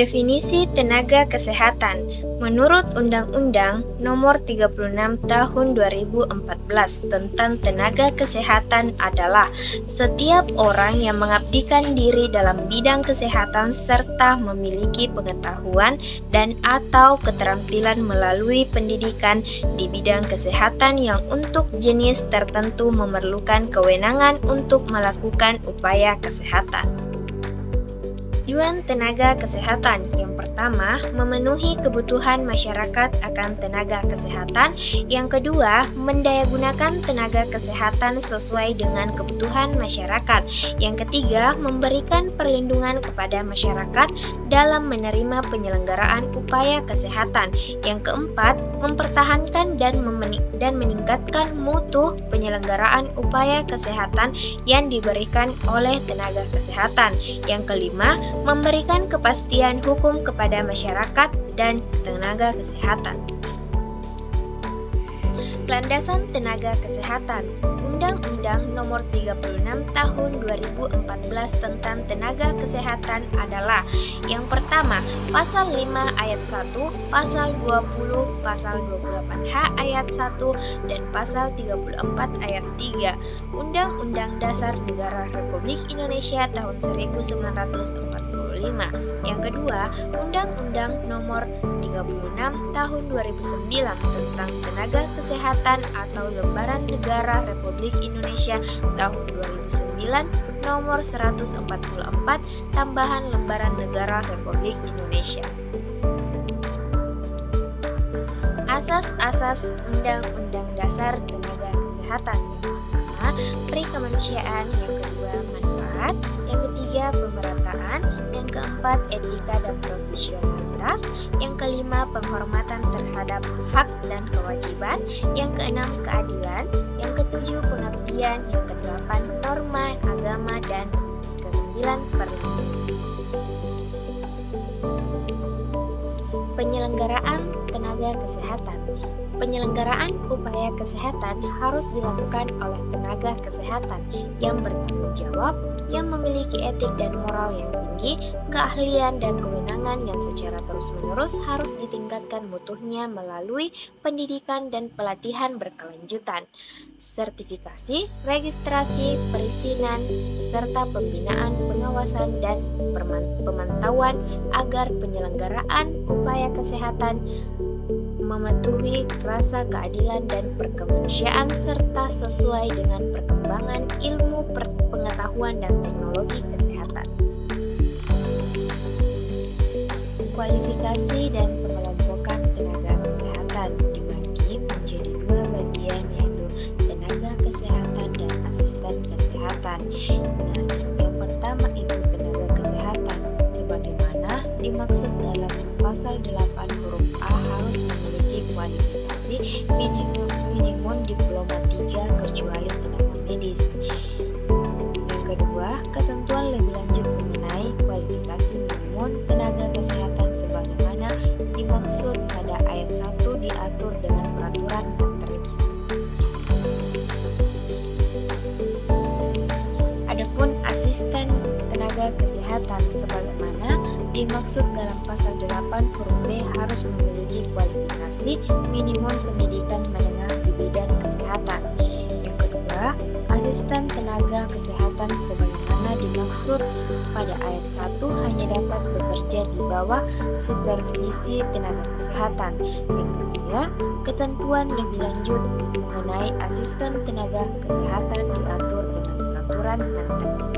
Definisi tenaga kesehatan menurut Undang-Undang Nomor 36 Tahun 2014 tentang tenaga kesehatan adalah setiap orang yang mengabdikan diri dalam bidang kesehatan serta memiliki pengetahuan dan atau keterampilan melalui pendidikan di bidang kesehatan yang untuk jenis tertentu memerlukan kewenangan untuk melakukan upaya kesehatan. Tujuan tenaga kesehatan yang pertama, memenuhi kebutuhan masyarakat akan tenaga kesehatan. Yang kedua, mendayagunakan tenaga kesehatan sesuai dengan kebutuhan masyarakat. Yang ketiga, memberikan perlindungan kepada masyarakat dalam menerima penyelenggaraan upaya kesehatan. Yang keempat, mempertahankan dan meningkatkan mutu penyelenggaraan upaya kesehatan yang diberikan oleh tenaga kesehatan. Yang kelima, memberikan kepastian hukum kepada masyarakat dan tenaga kesehatan. Landasan tenaga kesehatan. Undang-Undang Nomor 36 Tahun 2014 tentang tenaga kesehatan adalah: yang pertama, Pasal 5 Ayat 1, Pasal 20, Pasal 28H Ayat 1, dan Pasal 34 Ayat 3 Undang-Undang Dasar Negara Republik Indonesia tahun 1945. Yang kedua, Undang-Undang Nomor 36 Tahun 2009 tentang tenaga kesehatan atau Lembaran Negara Republik Indonesia tahun 2009 Nomor 144 tambahan Lembaran Negara Republik Indonesia. Asas-asas Undang-Undang Dasar Tenaga Kesehatan. Yang pertama, perikemanusiaan. Yang kedua, manfaat. Yang ketiga, pemerataan. Yang keempat, etika dan profesionalitas. Yang kelima, penghormatan terhadap hak dan kewajiban. Yang keenam, keadilan. Yang ketujuh, pengabdian. Yang kedelapan, norma agama. Dan kesembilan, perlindungan. Penyelenggaraan tenaga kesehatan. Penyelenggaraan upaya kesehatan harus dilakukan oleh tenaga kesehatan yang bertanggung jawab, yang memiliki etik dan moral yang tinggi, keahlian dan kewenangan yang secara terus-menerus harus ditingkatkan mutunya melalui pendidikan dan pelatihan berkelanjutan, sertifikasi, registrasi, perizinan, serta pembinaan, pengawasan, dan pemantauan agar penyelenggaraan upaya kesehatan mematuhi rasa keadilan dan perkemanusiaan serta sesuai dengan perkembangan ilmu pengetahuan dan teknologi kesehatan. Kualifikasi dan pengelompokan tenaga kesehatan dibagi menjadi dua bagian, yaitu tenaga kesehatan dan asisten kesehatan. Yang pertama itu tenaga kesehatan sebagaimana dimaksud dalam pasal 8 huruf A harus memiliki kualifikasi minimum diploma 3 kecuali tenaga medis. Yang kedua, ketentuan lebih lanjut mengenai kualifikasi minimum tenaga kesehatan sebagaimana dimaksud pada ayat 1 diatur dengan peraturan menteri. Adapun asisten tenaga kesehatan sebagaimana dimaksud dalam pasal 8 huruf B harus memiliki kualifikasi minimum pendidikan menengah di bidang kesehatan. Yang kedua, asisten tenaga kesehatan sebagaimana dimaksud pada ayat 1 hanya dapat bekerja di bawah supervisi tenaga kesehatan. Yang ketiga, ketentuan lebih lanjut mengenai asisten tenaga kesehatan diatur dengan peraturan menteri.